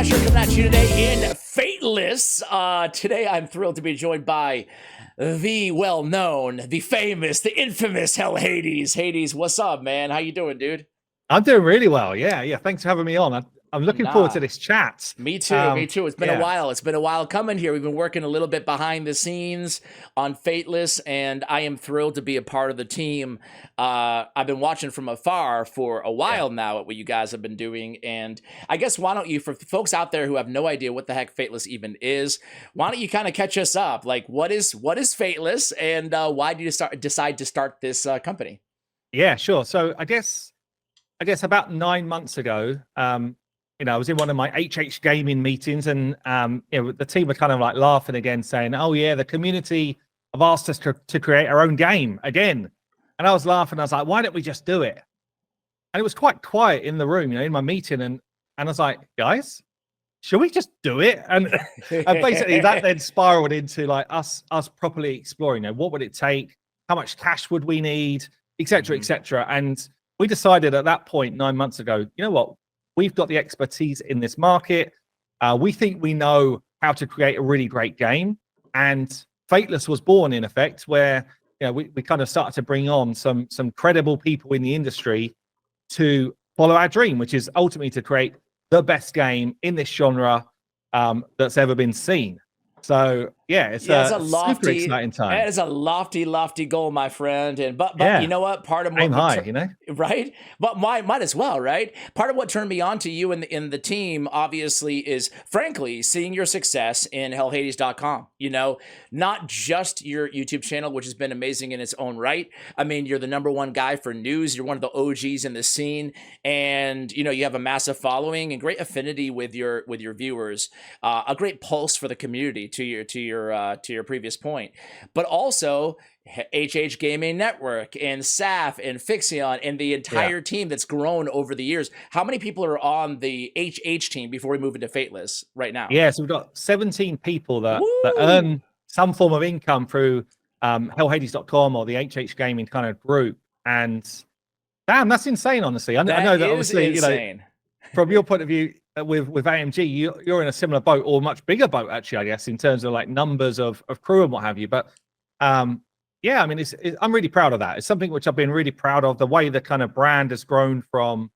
session coming at you today in Fateless. Today I'm thrilled to be joined by the well-known, the famous, the infamous HellHades. Hades, what's up, man? How you doing, dude? I'm doing really well. Yeah. Thanks for having me on. I'm looking forward to Nah. this chat. Me too. Me too. It's been a Yeah. while. It's been a while coming here. We've been working a little bit behind the scenes on Fateless, and I am thrilled to be a part of the team. I've been watching from afar for a while now at what you guys have been doing, and I guess why don't you, for folks out there who have no idea what the heck Fateless even is, why don't you kind of catch us up? Like, what is Fateless, and why did you decide to start this company? Yeah, sure. So I guess about 9 months ago, I was in one of my HH gaming meetings, and the team were kind of like laughing again, saying, "Oh yeah, the community have asked us to create our own game again." And I was laughing. I was like, "Why don't we just do it?" And it was quite quiet in the room, in my meeting, and I was like, "Guys, should we just do it?" And basically that then spiraled into like us properly exploring, what would it take, how much cash would we need, etc., etc. And we decided at that point 9 months ago, you know what? We've got the expertise in this market. We think we know how to create a really great game. And Fateless was born, in effect, where we kind of started to bring on some credible people in the industry to follow our dream, which is ultimately to create the best game in this genre that's ever been seen. So it's a super exciting time. It is a lofty goal, my friend. And but you know what? Part of what aim high, right? But might as well, right? Part of what turned me on to you in the team, obviously, is frankly seeing your success in HellHades.com. Not just your YouTube channel, which has been amazing in its own right. I mean, you're the #1 guy for news. You're one of the OGs in the scene, and you have a massive following and great affinity with your viewers. A great pulse for the community. To your previous point, but also HH Gaming Network and SAF and Fixion and the entire team that's grown over the years. How many people are on the HH team before we move into Fateless right now? Yeah, so we've got 17 people that earn some form of income through HellHades.com or the HH Gaming kind of group. And damn, that's insane, honestly. I know that obviously, insane. From your point of view, with AMG, you're in a similar boat, or much bigger boat, actually, I guess, in terms of like numbers of crew and what have you. But I mean, I'm really proud of that. It's something which I've been really proud of, the way the kind of brand has grown from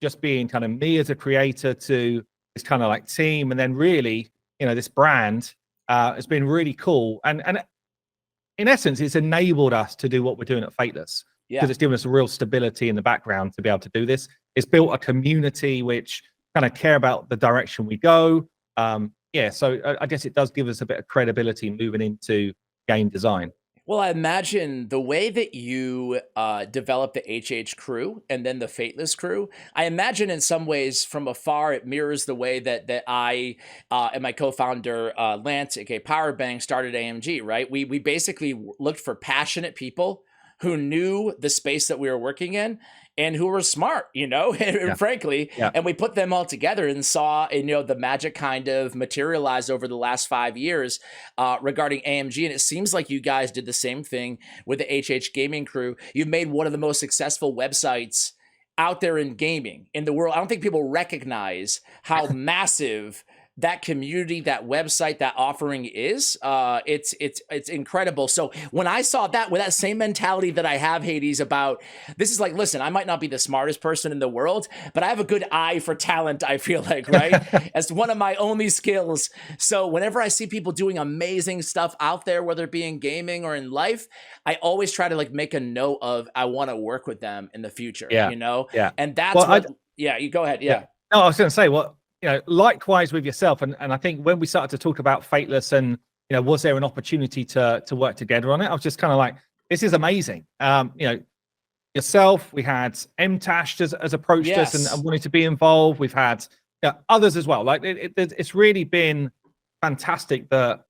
just being kind of me as a creator to this kind of like team, and then really, this brand has been really cool. And in essence, it's enabled us to do what we're doing at Fateless, because it's given us a real stability in the background to be able to do this. It's built a community which kind of care about the direction we go. So I guess it does give us a bit of credibility moving into game design. Well, I imagine the way that you develop the HH crew and then the Fateless crew, I imagine in some ways from afar it mirrors the way that I and my co-founder Lance, aka Powerbang, started AMG, right? We basically looked for passionate people who knew the space that we were working in and who were smart, and frankly, and we put them all together and saw, the magic kind of materialize over the last 5 years regarding AMG. And it seems like you guys did the same thing with the HH Gaming crew. You've made one of the most successful websites out there in gaming in the world. I don't think people recognize how massive that community, that website, that offering is. It's incredible. So when I saw that with that same mentality that I have, Hades, about this is like, listen, I might not be the smartest person in the world, but I have a good eye for talent, I feel like, right? As one of my only skills. So whenever I see people doing amazing stuff out there, whether it be in gaming or in life, I always try to like make a note of, I want to work with them in the future, And that's you go ahead. Yeah. No, I was going to say, likewise with yourself, and I think when we started to talk about Fateless and was there an opportunity to work together on it, I was just kind of like, this is amazing. Yourself, we had MTash has approached us and wanted to be involved. We've had others as well. Like it's really been fantastic that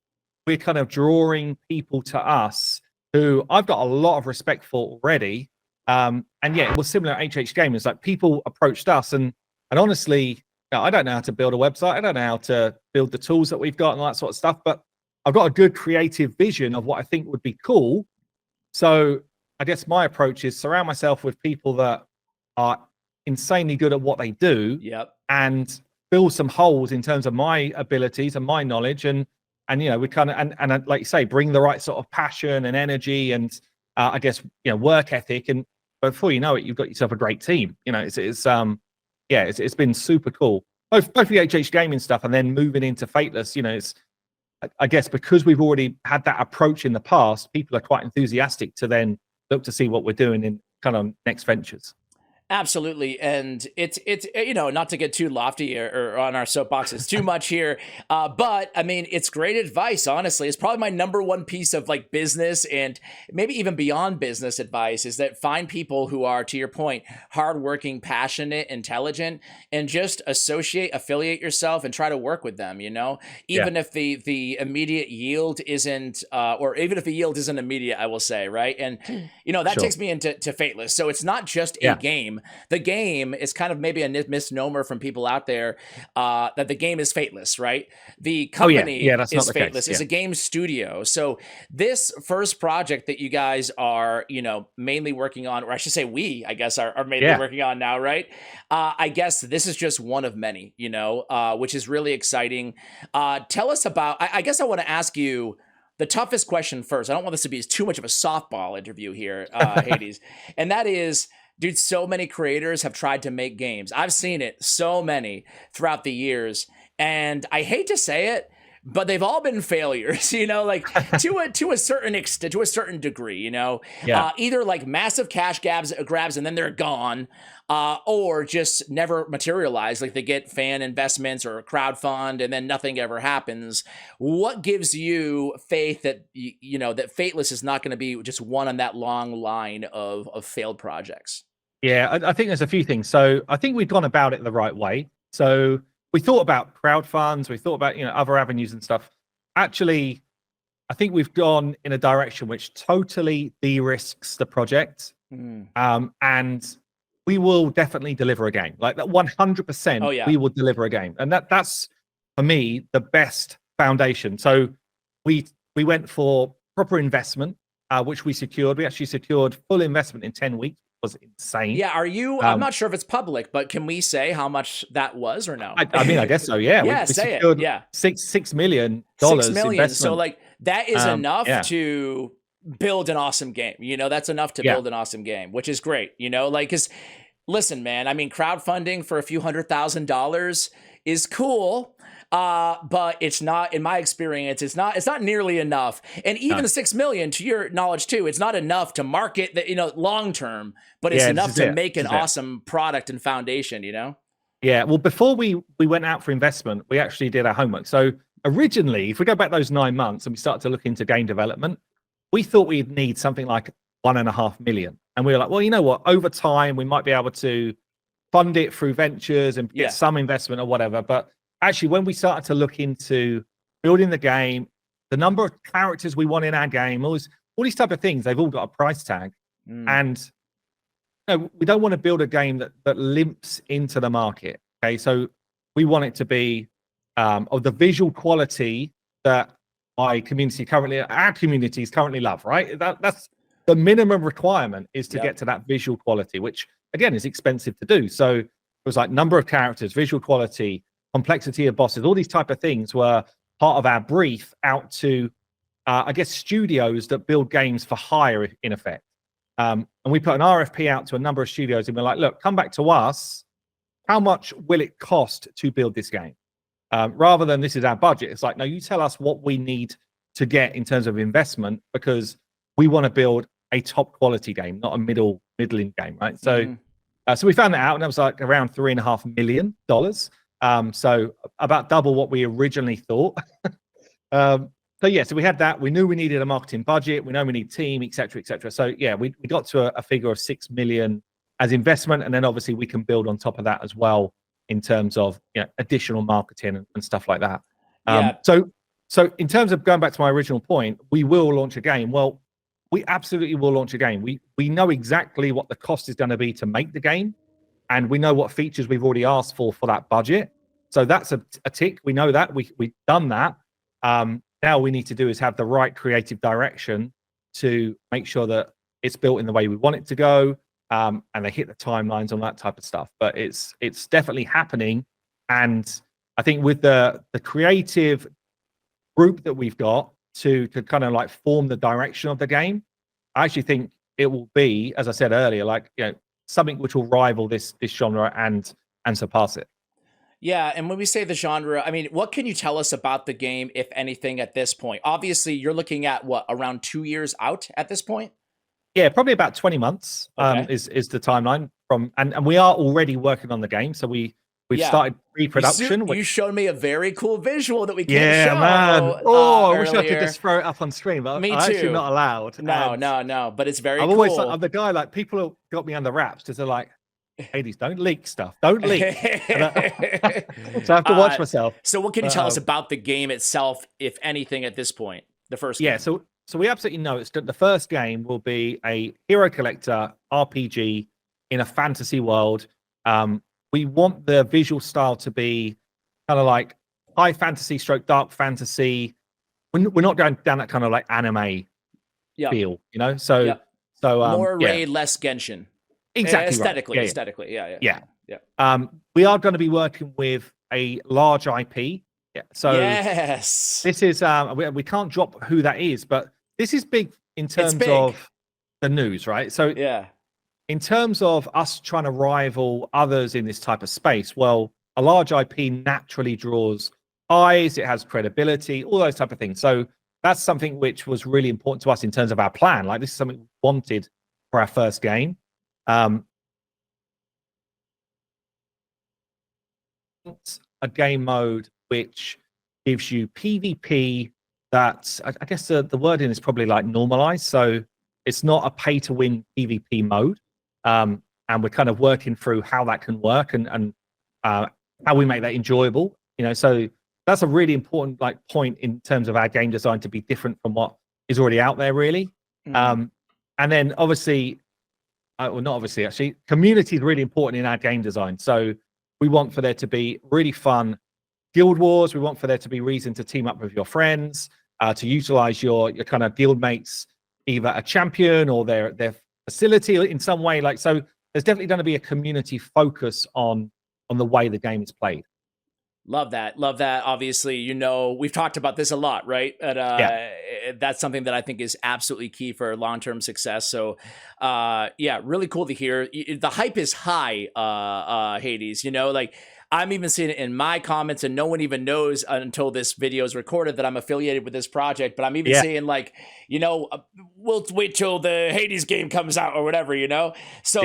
we're kind of drawing people to us who I've got a lot of respect for already. And it was similar at HH Gamers. Like people approached us, and honestly, I don't know how to build a website. I don't know how to build the tools that we've got and all that sort of stuff, but I've got a good creative vision of what I think would be cool. So I guess my approach is surround myself with people that are insanely good at what they do. Yep. And fill some holes in terms of my abilities and my knowledge, and we kind of and like you say, bring the right sort of passion and energy and I guess work ethic, and before you know it, you've got yourself a great team. It's been super cool. Both the HH gaming stuff and then moving into Fateless. It's, I guess, because we've already had that approach in the past, people are quite enthusiastic to then look to see what we're doing in kind of next ventures. Absolutely. And it's not to get too lofty or on our soapbox, it's too much here. But I mean, it's great advice, honestly. It's probably my number one piece of like business and maybe even beyond business advice is that find people who are, to your point, hardworking, passionate, intelligent, and just affiliate yourself and try to work with them, even if the immediate yield isn't, or even if the yield isn't immediate, I will say, right? And, that takes me into Fateless. So it's not just a game. The game is kind of maybe a misnomer from people out there that the game is Fateless, right? The company that's is not the Fateless. case. It's a game studio. So this first project that you guys are, mainly working on, or I should say we, I guess, are mainly working on now, right? I guess this is just one of many, which is really exciting. Tell us about, I guess I want to ask you the toughest question first. I don't want this to be too much of a softball interview here, HellHades. And that is, dude, so many creators have tried to make games. I've seen it, so many throughout the years. And I hate to say it, but they've all been failures, like to a certain extent, to a certain degree, either like massive cash grabs and then they're gone, or just never materialize. Like they get fan investments or crowdfund and then nothing ever happens. What gives you faith that, that Fateless is not going to be just one on that long line of failed projects? Yeah, I think there's a few things. So I think we've gone about it the right way. So we thought about crowdfunds, we thought about other avenues and stuff. Actually, I think we've gone in a direction which totally de-risks the project, and we will definitely deliver a game. Like that 100%. Oh, yeah. We will deliver a game, and that's for me the best foundation. So we went for proper investment, which we secured. We actually secured full investment in 10 weeks. Was insane. Yeah, I'm not sure if it's public, but can we say how much that was or no? I mean, I guess so. Yeah, yeah, we say secured it. Yeah, $6 million. $6 million. Investment. So like that is enough to build an awesome game. That's enough to build an awesome game, which is great. Like, because listen, man, I mean, crowdfunding for a few $100,000 is cool. But it's not, in my experience, it's not nearly enough. And even 6 million, to your knowledge too, it's not enough to market that, long term, but it's enough to make an awesome product and foundation, Yeah. Well, before we went out for investment, we actually did our homework. So originally, if we go back those 9 months and we start to look into game development, we thought we'd need something like 1.5 million. And we were like, well, you know what, over time, we might be able to fund it through ventures and get some investment or whatever. But actually, when we started to look into building the game, the number of characters we want in our game, all these type of things, they've all got a price tag. And we don't want to build a game that limps into the market. Okay, so we want it to be of the visual quality that our communities currently love, right? That's the minimum requirement, is to get to that visual quality, which again is expensive to do. So it was like number of characters, visual quality, complexity of bosses, all these type of things were part of our brief out to, I guess, studios that build games for hire, in effect. And we put an RFP out to a number of studios, and we're like, look, come back to us. How much will it cost to build this game? Rather than this is our budget. It's like, no, you tell us what we need to get in terms of investment, because we want to build a top quality game, not a middling game, right? So, so we found that out, and that was like around $3.5 million. So about double what we originally thought. So we had that. We knew we needed a marketing budget. We know we need team, et cetera, et cetera. So yeah, we got to a figure of 6 million as investment, and then obviously we can build on top of that as well in terms of additional marketing and stuff like that. So in terms of going back to my original point, we will launch a game. Well, we absolutely will launch a game. We know exactly what the cost is going to be to make the game, and we know what features we've already asked for that budget. So that's a tick. We know that. We've done that. Now we need to do is have the right creative direction to make sure that it's built in the way we want it to go, and they hit the timelines on that type of stuff. But it's definitely happening, And I think with the creative group that we've got to kind of like form the direction of the game, I actually think it will be, as I said earlier, like, you know, something which will rival this genre and surpass it. Yeah, and when we say the genre, I mean, what can you tell us about the game, if anything, at this point? Obviously, you're looking at what, around 2 years out at this point? Yeah, probably about 20 months Okay. is the timeline from, and we are already working on the game. So we've Yeah. started pre-production. You showed me a very cool visual that we can't Yeah, man. show Oh, I wish I could earlier. just throw it up on screen, but Me I'm actually too. not allowed. No, And no, no. But it's very I'm always like, cool. I'm the guy, like, people have got me under wraps because they're like, Hades, don't leak stuff. Don't leak. So I have to watch myself. So what can you tell us about the game itself, if anything, at this point? The first game. Yeah, so we absolutely know it's the first game will be a hero collector RPG in a fantasy world. We want the visual style to be kind of like high fantasy stroke dark fantasy. We're not going down that kind of like anime feel, you know? So more Raid, less Genshin. Exactly. Aesthetically, right. aesthetically. Yeah. We are going to be working with a large IP. Yeah. So yes, this is we can't drop who that is, but this is big in terms of the news, right? So yeah, in terms of us trying to rival others in this type of space, well, a large IP naturally draws eyes, it has credibility, all those type of things. So that's something which was really important to us in terms of our plan. Like, this is something we wanted for our first game. A game mode which gives you PvP that, I guess the wording is probably like normalized. So it's not a pay to win PvP mode. And we're kind of working through how that can work and how we make that enjoyable. You know, so that's a really important like point in terms of our game design to be different from what is already out there, really. And then obviously, well, not obviously, actually, community is really important in our game design. So we want for there to be really fun guild wars. We want for there to be reason to team up with your friends, to utilize your kind of guild mates, either a champion or their facility in some way. Like, so there's definitely going to be a community focus on the way the game is played. Love that. Love that. Obviously, you know, we've talked about this a lot, right? And that's something that I think is absolutely key for long-term success. So, yeah, really cool to hear. The hype is high, Hades, you know, like I'm even seeing it in my comments, and no one even knows until this video is recorded that I'm affiliated with this project. But I'm even seeing like, you know, we'll wait till the Hades game comes out or whatever, you know? So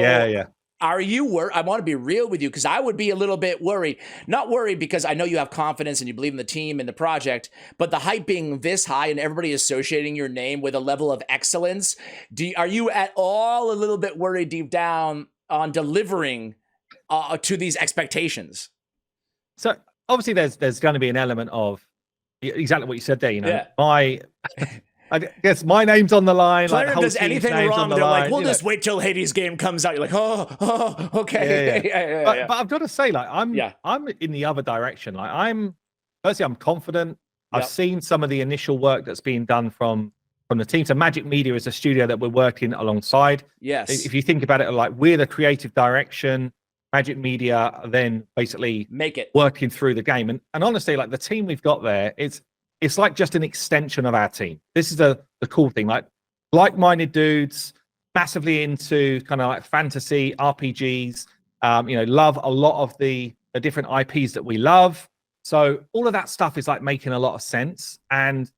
are you worried? I want to be real with you, because I would be a little bit worried. Not worried because I know you have confidence and you believe in the team and the project, but the hype being this high and everybody associating your name with a level of excellence, are you at all a little bit worried deep down on delivering to these expectations? So obviously there's going to be an element of exactly what you said there, you know. I guess my name's on the line. Player like, does anything wrong, they're like, we'll just wait till Hades game comes out. You're like, oh, okay. But I've got to say, like, I'm in the other direction. Like, I'm confident. I've seen some of the initial work that's being done from the team. So Magic Media is a studio that we're working alongside. Yes. If you think about it, like, we're the creative direction. Magic Media then basically make it working through the game. And honestly, like, the team we've got there, it's like just an extension of our team. This is the cool thing. Like-minded dudes, massively into kind of like fantasy RPGs. You know, love a lot of the different IPs that we love. So all of that stuff is like making a lot of sense. And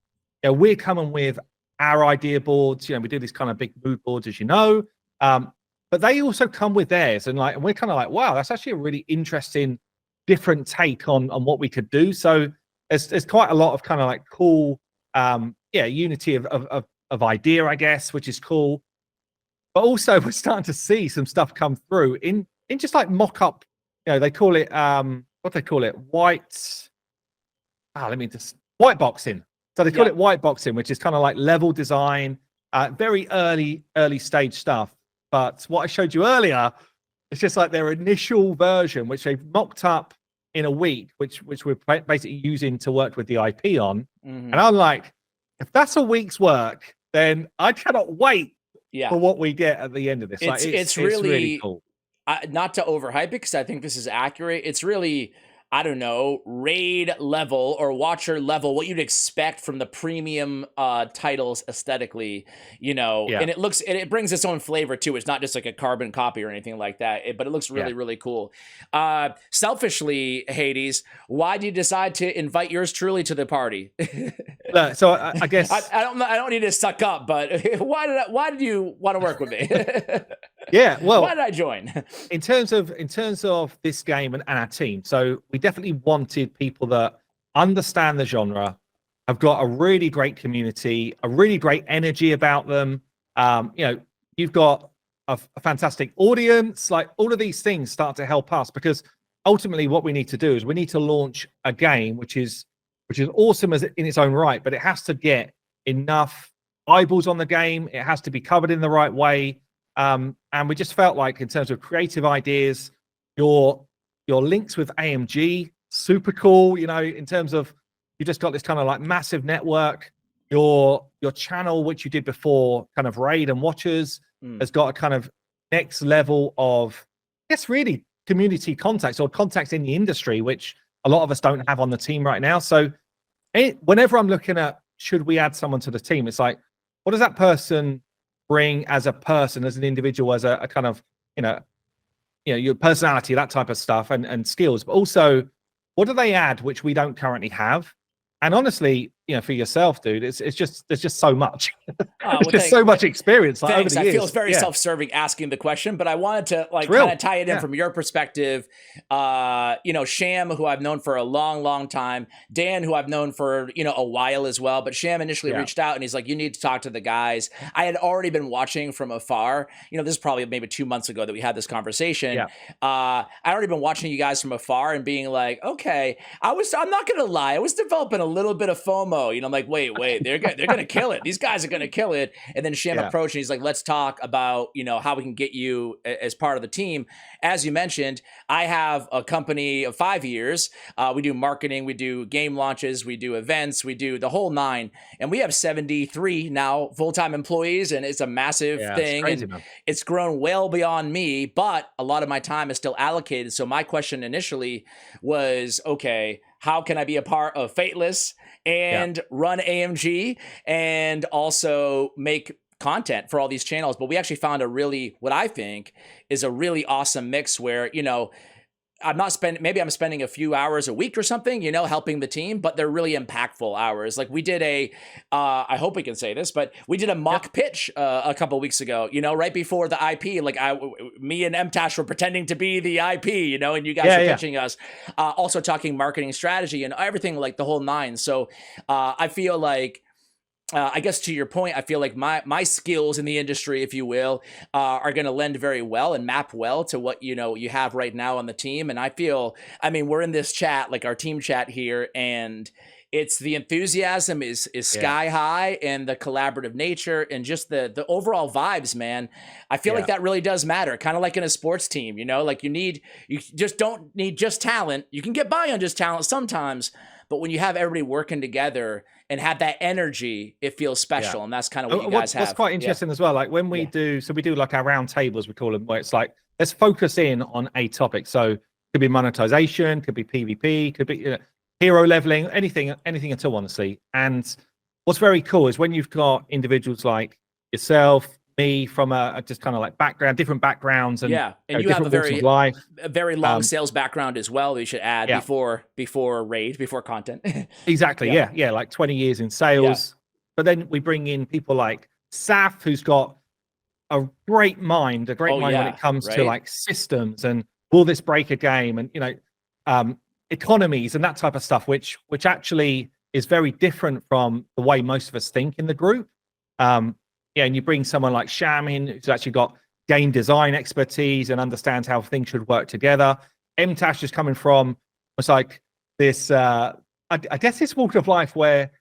you know, we're coming with our idea boards. You know, we do these kind of big mood boards, as you know. But they also come with theirs, and we're kind of like, wow, that's actually a really interesting, different take on what we could do. So there's quite a lot of kind of like cool, unity of idea, I guess, which is cool. But also we're starting to see some stuff come through in just like mock up. You know, they call it what they call it, white boxing. So they call it white boxing, which is kind of like level design, very early stage stuff. But what I showed you earlier, it's just like their initial version, which they've mocked up in a week, which we're basically using to work with the IP on. And I'm like, if that's a week's work, then I cannot wait for what we get at the end of this. It's really cool. Not to overhype it, because I think this is accurate. It's really I don't know, raid level or watcher level, what you'd expect from the premium titles aesthetically, Yeah, and it brings its own flavor too. It's not just like a carbon copy or anything like that, but it looks yeah. really, really cool. Selfishly, Hades, why do you decide to invite yours truly to the party? Look, so I guess I don't need to suck up, but why did you want to work with me? yeah. Why Well, did I join? in terms of this game and our team, so we definitely wanted people that understand the genre, have got a really great community, a really great energy about them. You've got a fantastic audience. Like all of these things start to help us, because ultimately what we need to do is we need to launch a game which is awesome as in its own right, but it has to get enough eyeballs on the game. It has to be covered in the right way. And we just felt like, in terms of creative ideas, your links with AMG, super cool. In terms of, you just got this kind of like massive network. Your channel, which you did before, kind of Raid and Watchers, has got a kind of next level of, I guess, really community contacts or contacts in the industry, which a lot of us don't have on the team right now. So whenever I'm looking at, should we add someone to the team, it's like, what does that person bring as a person, as an individual, as a kind of, your personality, that type of stuff, and skills, but also what do they add which we don't currently have? And honestly, for yourself, dude, it's just, there's just so much. There's just so much experience. Like, thanks. over the years. I feel it's very self-serving asking the question, but I wanted to kind of tie it in from your perspective. Sham, who I've known for a long, long time, Dan, who I've known for a while as well. But Sham initially reached out and he's like, "You need to talk to the guys." I had already been watching from afar. This is probably maybe 2 months ago that we had this conversation. Yeah. I'd already been watching you guys from afar and being like, okay, I'm not gonna lie, I was developing a little bit of FOMO. I'm like, wait, they're gonna kill it. These guys are gonna kill it. And then Sham approached and he's like, let's talk about how we can get you as part of the team. As you mentioned, I have a company of 5 years. We do marketing, we do game launches, we do events, we do the whole nine, and we have 73 now full-time employees, and it's a massive thing. It's crazy, and man. it's grown well beyond me, but a lot of my time is still allocated. So my question initially was, okay, how can I be a part of Fateless and run AMG and also make content for all these channels? But we actually found what I think is a really awesome mix where, I'm spending a few hours a week or something, helping the team, but they're really impactful hours. Like we did I hope we can say this, but we did a mock pitch a couple weeks ago, right before the IP. Like me and MTash were pretending to be the IP, and you guys were pitching us, also talking marketing strategy and everything, like the whole nine. So I feel like, I guess to your point, I feel like my skills in the industry, if you will, are going to lend very well and map well to what you have right now on the team. And we're in this chat, like our team chat here, and it's the enthusiasm is sky high, and the collaborative nature and just the overall vibes, man. I feel like that really does matter. Kind of like in a sports team, like you just don't need just talent. You can get by on just talent sometimes, but when you have everybody working together and have that energy, it feels special. And that's kind of what you guys have. What's quite interesting as well, like when we do like our round tables, we call them, where it's like, let's focus in on a topic. So it could be monetization, could be PvP, could be hero leveling, anything at all, honestly. And what's very cool is when you've got individuals like yourself, me, from a just kind of like different backgrounds, and and you have a very long life. Sales background as well. We should add before raid, before content. Exactly. Yeah, like 20 years in sales. But then we bring in people like Saf, who's got a great mind when it comes to like systems and will this break a game, and economies and that type of stuff, which actually is very different from the way most of us think in the group. And you bring someone like Sham in, who's actually got game design expertise and understands how things should work together. MTash is coming from, it's like this, I guess this walk of life where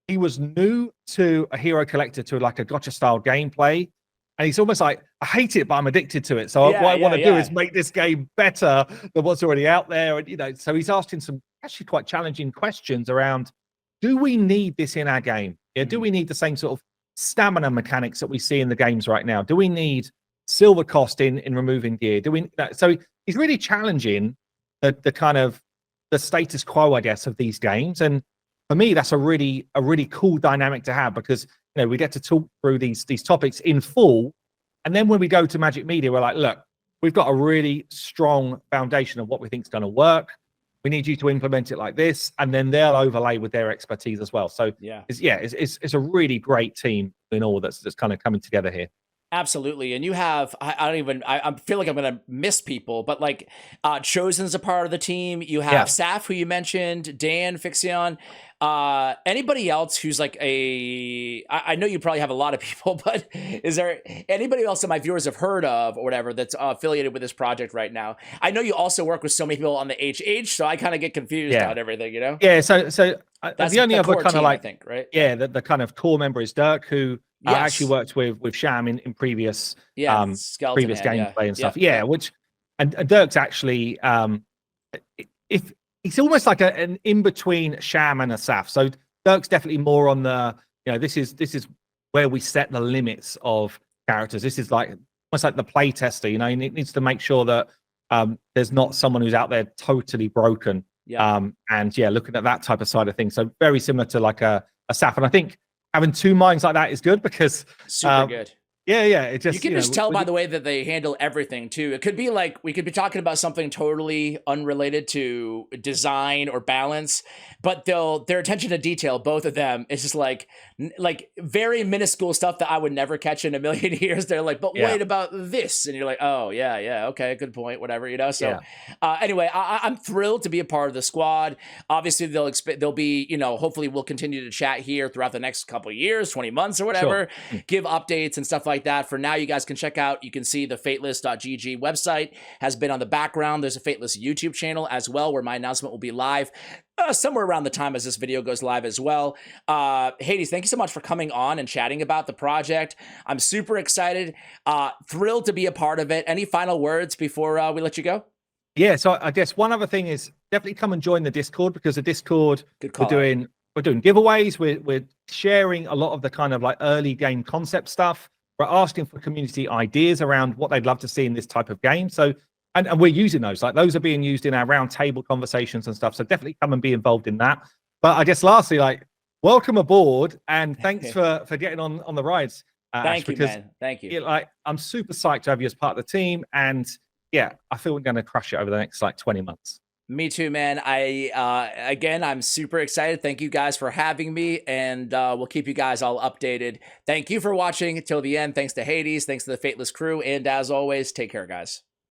he was new to a hero collector, to like a gotcha style gameplay. And he's almost like, I hate it, but I'm addicted to it. So what I want to do is make this game better than what's already out there. And, so he's asking some actually quite challenging questions around, do we need this in our game? Do we need the same sort of stamina mechanics that we see in the games right now? Do we need silver cost in removing gear? So he's really challenging the kind of the status quo, I guess, of these games. And for me, that's a really cool dynamic to have, because we get to talk through these topics in full. And then when we go to Magic Media, we're like, look, we've got a really strong foundation of what we think is going to work. We need you to implement it like this, and then they'll overlay with their expertise as well. So it's a really great team in all that's kind of coming together here. Absolutely. And you have, I feel like I'm going to miss people, but like Chosen's a part of the team. You have Saf, who you mentioned, Dan, Fixion, anybody else who's like I know you probably have a lot of people, but is there anybody else that my viewers have heard of or whatever that's affiliated with this project right now? I know you also work with so many people on the HH, so I kind of get confused on everything, Yeah. So that's the only other kind of like, I think, right? Yeah. The kind of core member is Dirk, who actually worked with Sham in previous gameplay and stuff. Which and Dirk's actually if he's almost like an in between Sham and Asaf. So Dirk's definitely more on the this is where we set the limits of characters. This is like almost like the play tester. He needs to make sure that there's not someone who's out there totally broken. And looking at that type of side of things. So very similar to like a Asaf, and I think having two minds like that is good, because super good. It just, you can just tell by the way that they handle everything too. It could be like we could be talking about something totally unrelated to design or balance, but their attention to detail, both of them, is just like very minuscule stuff that I would never catch in a million years. They're like, but wait about this, and you're like, oh yeah, okay, good point, whatever, So anyway, I'm thrilled to be a part of the squad. Obviously, they'll be hopefully we'll continue to chat here throughout the next couple of years, 20 months or whatever, give updates and stuff like that. For now, you guys can check out, you can see the fateless.gg website has been on the background. There's a Fateless YouTube channel as well, where my announcement will be live somewhere around the time as this video goes live as well. Hades, thank you so much for coming on and chatting about the project. I'm super excited, thrilled to be a part of it. Any final words before we let you go? Yeah, so I guess one other thing is definitely come and join the Discord, because the Discord, we're doing giveaways. We're sharing a lot of the kind of like early game concept stuff. We're asking for community ideas around what they'd love to see in this type of game. So, and we're using those. Like, those are being used in our round table conversations and stuff. So definitely come and be involved in that. But I guess lastly, like, welcome aboard, and thanks for getting on the rides. Thank you, man. Thank you. I'm super psyched to have you as part of the team, and I feel we're going to crush it over the next 20 months. Me too, man. Again, I'm super excited. Thank you guys for having me, and we'll keep you guys all updated. Thank you for watching till the end. Thanks to Hades. Thanks to the Fateless crew. And as always, take care, guys.